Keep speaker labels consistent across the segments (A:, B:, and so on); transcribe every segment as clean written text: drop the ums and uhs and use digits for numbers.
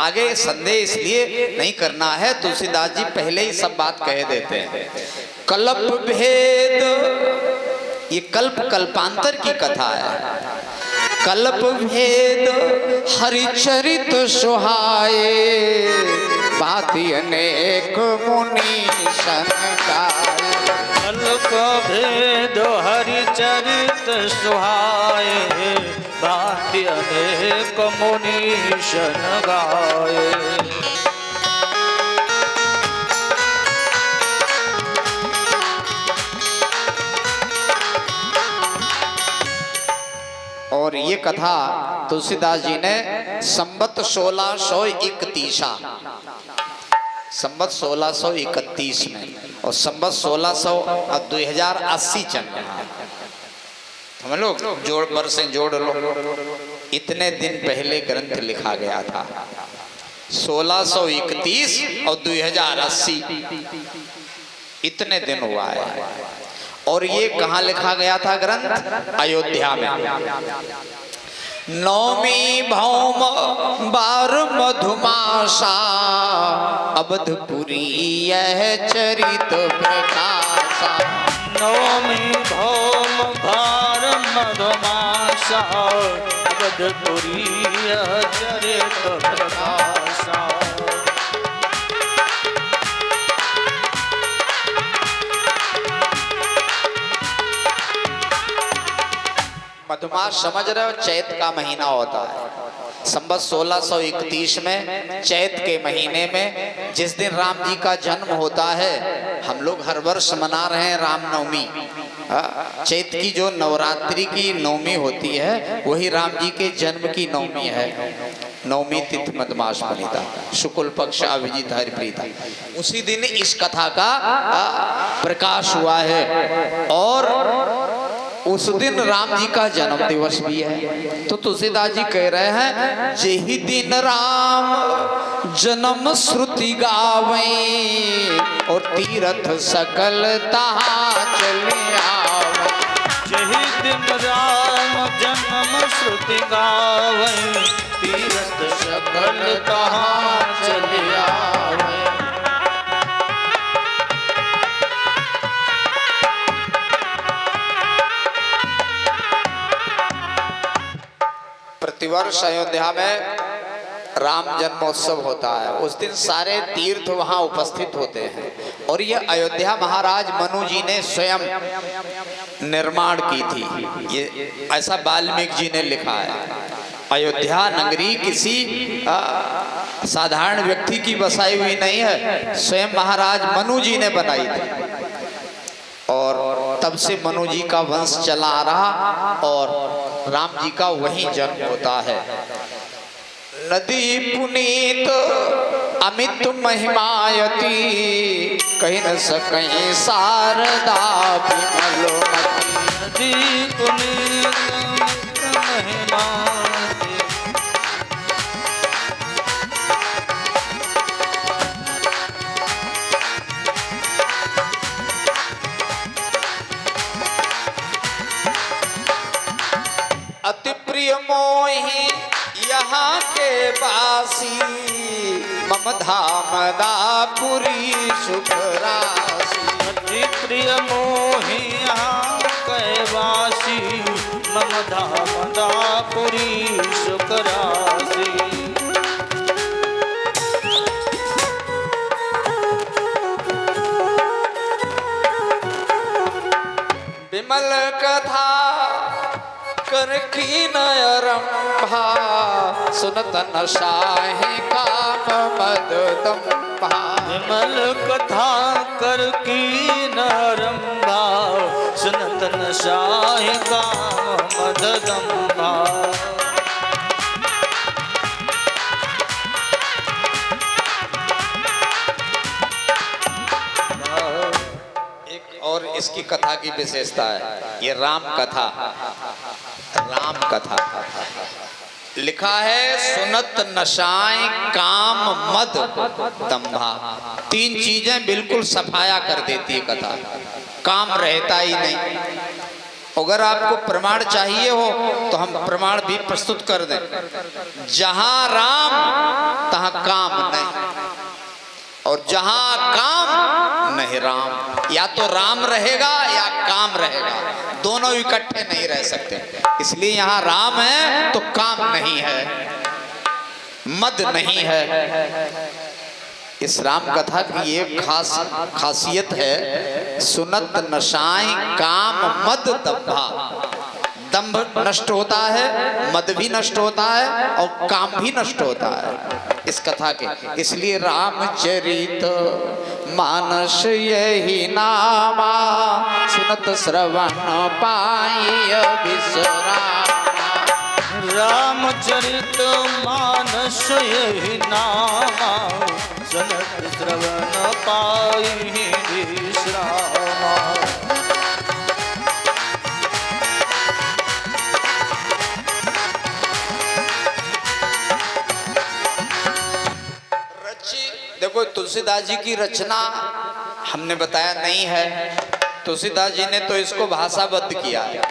A: आगे संदेह इसलिए नहीं करना है, तुलसीदास जी पहले ही सब बात कह देते हैं। कल्प भेद, ये कल्प कल्पांतर की कथा है। कल्प भेद हरिचरित सुहाए, भांति अनेक मुनि सन गाए।
B: कल्प भेद हरिचरित सुहाए, भांति अनेक मुनि सन गाए।
A: और ये कथा तुलसीदास जी ने संवत 1631 संवत 1631 में और संवत 2080 चल रहा है। हम लोग जोड़ बरसें जोड़ लो, इतने दिन पहले ग्रंथ लिखा गया था। 1631 और 2080 इतने दिन हुआ है। और ये कहाँ लिखा गया था ग्रंथ? अयोध्या में। नौमी भौम बार मधुमासा, अवधपुरी यह चरित प्रकाशा।
B: नौमी भौम बार मधुमासा, अवधपुरी यह चरित प्रकाशा।
A: मधुमास समझ रहे हो, चैत का महीना होता है। संवत 1631 में चैत के महीने में जिस दिन राम जी का जन्म होता है, हम लोग हर वर्ष मना रहे हैं रामनवमी। चैत की जो नवरात्रि की नवमी होती है, वही राम जी के जन्म की नवमी है। नवमी तिथि मधुमास बनिता, शुक्ल पक्ष अभिजीत हरिप्रीता, उसी दिन इस कथा का प्रकाश हुआ है। और उस दिन राम जी का जन्म दिवस भी है। तो तुलसीदास जी कह रहे हैं, जेहि दिन राम जन्म श्रुति गावे, और तीर्थ सकल तहाँ चले आवे।
B: जेहि दिन राम जन्म श्रुति गावे, तीर्थ सकल तहाँ चले आवे।
A: प्रतिवर्ष अयोध्या में राम जन्मोत्सव होता है। उस दिन सारे तीर्थ वहां उपस्थित होते हैं। और ये अयोध्या महाराज मनु जी ने स्वयं निर्माण की थी। ये ऐसा वाल्मीकि जी ने लिखा है। अयोध्या नगरी किसी साधारण व्यक्ति की बसाई हुई नहीं है, स्वयं महाराज मनु जी ने बनाई थी। और तब से मनु जी का वंश चला आ रहा और राम जी का वहीं जन्म होता है। नदी पुनीत अमित महिमायती, कहीं न सकहीं शारदा विमलोमती।
B: नदी पुनीत महिमायती,
A: अति प्रिय मोहि यहाँ के वासी, मम धाम दापुरी सुख राशि।
B: अति प्रिय मोहि यहाँ के वासी, मम धाम दापुरी सुख राशि।
A: विमल कथा कर की नयरंभा, सुनत नशाहि काम मद दंभा।
B: विमल कथा कर की नरंभा, सुनत नशाहि काम मद दंभा।
A: और इसकी कथा की विशेषता है, ये राम कथा लिखा है। सुनत नशाएं काम मद दंभा, तीन चीजें बिल्कुल सफाया कर देती है कथा। काम रहता ही नहीं। अगर आपको प्रमाण चाहिए हो तो हम प्रमाण भी प्रस्तुत कर दें। जहां राम तहां जहां काम नहीं राम, या तो राम रहेगा या काम रहेगा, दोनों इकट्ठे नहीं रह सकते। इसलिए यहाँ राम है तो काम नहीं है, मद नहीं है। इस राम कथा की ये खासियत है, सुनत नशाएं काम मद दंभा। दंभ नष्ट होता है, मद भी नष्ट होता है और काम भी नष्ट होता है इस कथा के। इसलिए रामचरित मानस यही नामा, सुनत श्रवण पाई विश्राम।
B: रामचरित मानस यही नामा, सुनत श्रवण पाई विश्राम।
A: देखो तुलसीदास जी की रचना हमने बताया नहीं है, तुलसीदास जी ने तो इसको भाषाबद्ध किया है।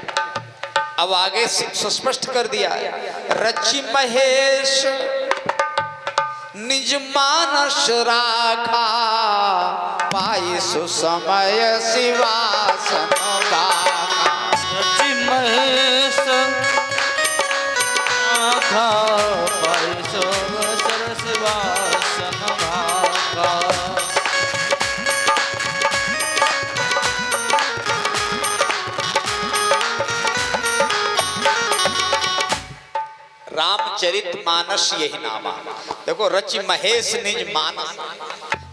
A: अब आगे सुस्पष्ट कर दिया है, रचि महेश निज मानस राखा, पाई सुसमय शिवासन गाथा।
B: रचि महेश राखा, पाई सुसमय शिवासन गाथा।
A: रामचरित मानस यही नामा। देखो रचि महेश निज मानस,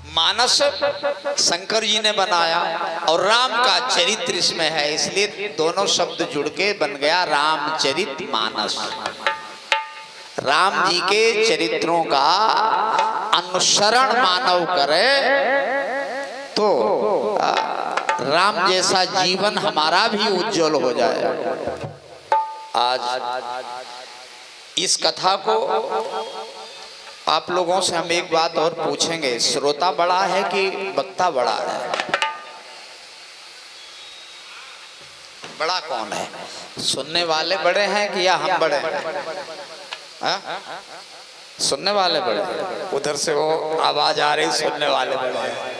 A: मानस शंकर जी ने बनाया और राम का चरित्र इसमें है, इसलिए दोनों शब्द जुड़ के बन गया रामचरित मानस। राम जी के चरित्रों का अनुसरण मानव करे तो राम जैसा जीवन हमारा भी उज्जवल हो जाए। आज इस कथा को आप लोगों से हम एक बात और पूछेंगे, श्रोता बड़ा है कि वक्ता बड़ा है? बड़ा कौन है? सुनने वाले बड़े हैं कि या हम बड़े हैं? सुनने वाले बड़े हैं। उधर से वो आवाज आ रही, सुनने वाले बड़े हैं।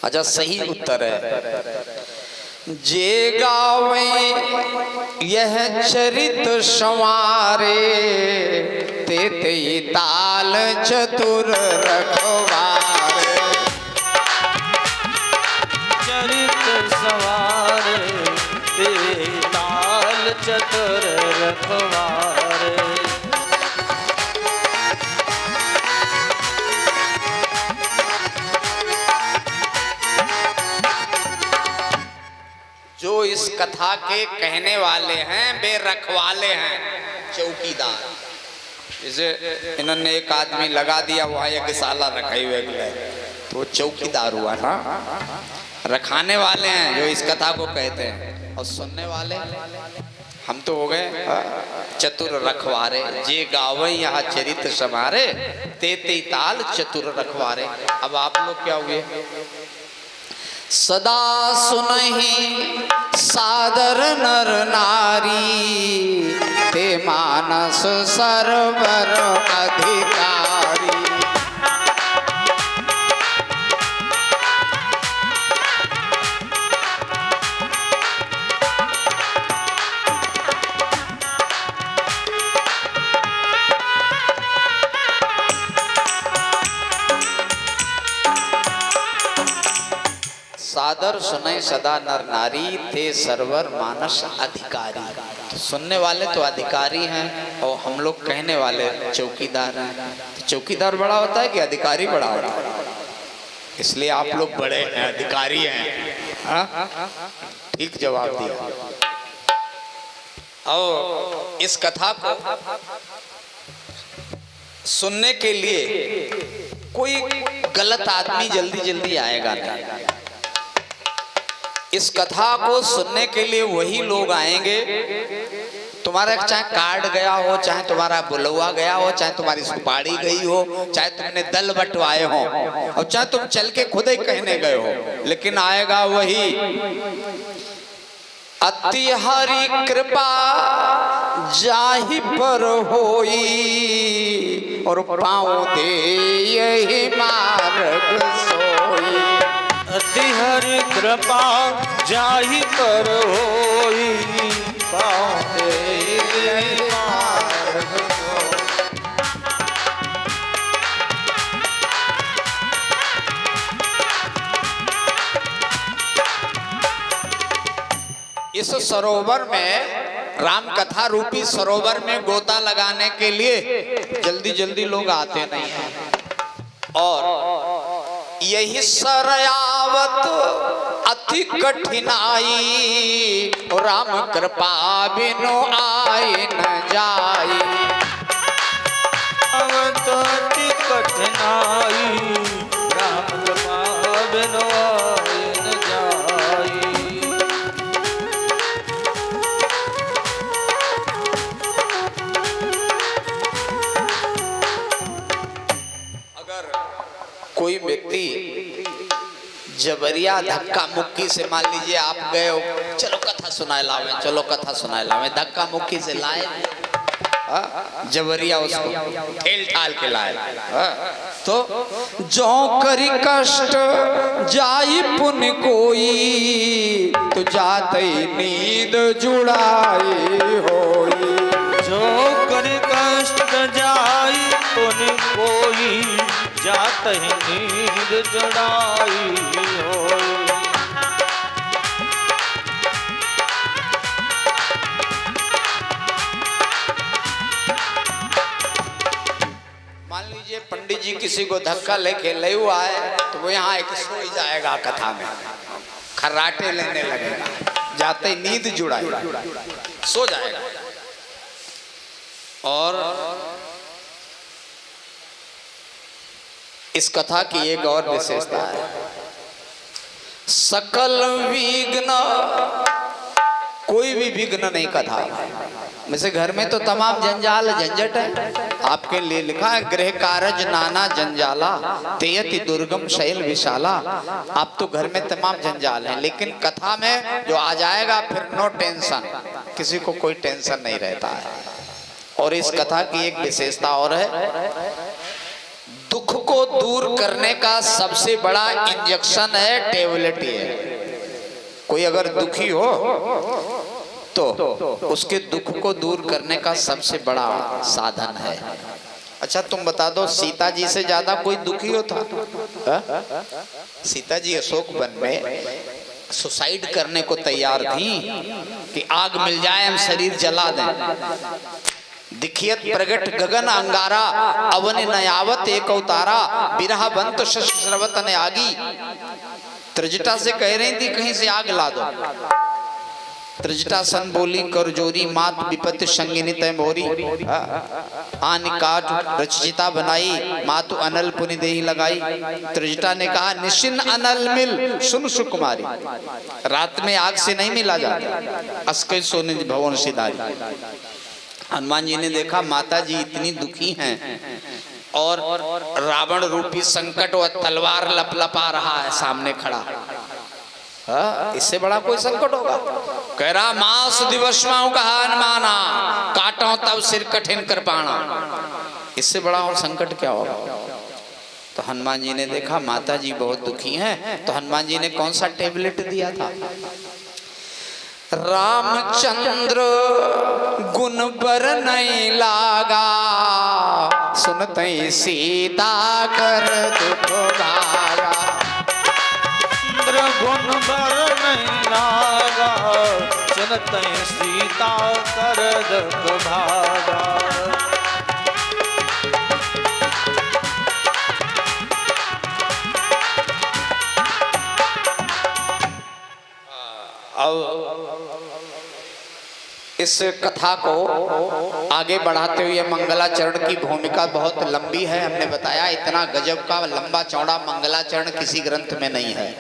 A: अच्छा, सही उत्तर है, जे गावे यह चरित संवारे, ते ताल चतुर रखवारे।
B: चरित संवारे, ते ताल चतुर रखवारे।
A: जो इस कथा के कहने वाले हैं वे रखवाले हैं, चौकीदार। जैसे इन्होंने एक आदमी लगा दिया वहां यज्ञशाला रखे हुए, तो चौकीदार हुआ ना। रखाने वाले हैं जो इस कथा को कहते हैं, और सुनने वाले हम तो हो गए चतुर रखवारे। जे गावे यहाँ चरित्र समारे, ते ताल चतुर रखवारे। अब आप लोग क्या हुए? सदा सुनहि सादर नर नारी, ते मानस सरवर अधिकारी। सादर सुने सदा नर नारी, थे सरवर मानस अधिकारी। तो सुनने वाले तो अधिकारी हैं और हम लोग कहने वाले चौकीदार हैं। तो चौकीदार बड़ा होता है कि अधिकारी बड़ा होता है? इसलिए आप लोग बड़े हैं, अधिकारी हैं। ठीक जवाब दिया। और इस कथा को सुनने के लिए कोई गलत आदमी जल्दी जल्दी आएगा नहीं। इस कथा को सुनने के लिए वही लोग आएंगे, तुम्हारा चाहे कार्ड गया हो, चाहे तुम्हारा बुलवा गया हो, चाहे तुम्हारी सुपारी गई हो, चाहे तुमने दल बंटवाए हो, और चाहे तुम चल के खुद ही कहने गए हो, लेकिन आएगा वही। अति हरि कृपा जाहि पर होई, और पाँव दे यही मार्ग सोई।
B: अति हरि कृपा जाहि पर होई, पाँव दे यही मार्ग सोई।
A: इस सरोवर में, राम कथा रूपी सरोवर में गोता लगाने के लिए जल्दी जल्दी लोग आते नहीं हैं। और यही सरयावत अति कठिनाई, राम कृपा बिनु आए न जाई।
B: अति कठिनाई, राम कृपा बिनु आए न जाई।
A: कोई व्यक्ति जबरिया धक्का मुक्की से, मान लीजिए आप गए हो, चलो कथा सुनाए लावे, चलो कथा सुनाए लावे, धक्का मुक्की से लाए, जबरिया उसको ठेल ठाल के लाए, तो जो करी कष्ट जाई पुन कोई, तो जाते नींद जुड़ाई होई।
B: जो करी कष्ट जाई पुन कोई, जात ही नींद जुड़ाई होई।
A: मान लीजिए पंडित जी किसी को धक्का लेके ले हुआ है, तो वो यहाँ एक सो ही जाएगा कथा में, खर्राटे लेने लगेगा, जाते ही नींद जुड़ाई, सो जाएगा। और इस कथा की एक और विशेषता है, सकल विघ्न, कोई भी विघ्न नहीं कथा वैसे। घर में तो तमाम जंजाल झंझट है, आपके लिए लिखा है, गृह कारज नाना जंजाला, तेयति दुर्गम शैल विशाला। आप तो घर में तमाम जंजाल हैं, लेकिन कथा में जो आ जाएगा फिर नो टेंशन, किसी को कोई टेंशन नहीं रहता है। और इस कथा की एक विशेषता और है, दुख को दूर करने का सबसे बड़ा इंजेक्शन है टेबलेट। है कोई अगर दुखी हो तो उसके दुख को दूर करने का सबसे बड़ा साधन है। अच्छा तुम बता दो, सीता जी से ज्यादा कोई दुखी हो था? सीता जी अशोक वन में सुसाइड करने को तैयार थी कि आग मिल जाए हम शरीर जला दें। दिखियत प्रगट गगन अंगारा, अवन नयावत एक अवतारा, बिरहा बंत शश श्रवत ने आगी। त्रिजटा से कह रही थी कहीं से आग ला दो। त्रिजटा सन बोली कर जोरी, मात विपत्ति संगिनी तय मोरी। आन काट रचिता बनाई, मातु अनल पुनि देही लगाई। त्रिजटा ने कहा निशिन अनल मिल सुन सुकुमारी, रात में आग से नहीं मिला जाता, अस्के सोने भवन सिधारी। हनुमान जी ने देखा माता जी इतनी दुखी हैं और रावण रूपी संकट और तलवार लपलपा रहा है सामने खड़ा, इससे बड़ा कोई संकट होगा? कह रहा मास दिवस माऊ कहा हनुमाना, काटो तब सिर कठिन कर पाना। इससे बड़ा और संकट क्या होगा? तो हनुमान जी ने देखा माता जी बहुत दुखी हैं, तो हनुमान जी ने कौन सा टेबलेट दिया था? रामचंद्र गुण पर नहीं लागा, सुनते सीता कर दुख भागा।
B: गुण पर नहीं लागा, सुनते सीता कर दुख भागा।
A: इस कथा को आगे बढ़ाते हुए मंगलाचरण की भूमिका बहुत लंबी है। हमने बताया इतना गजब का लंबा चौड़ा मंगलाचरण किसी ग्रंथ में नहीं है।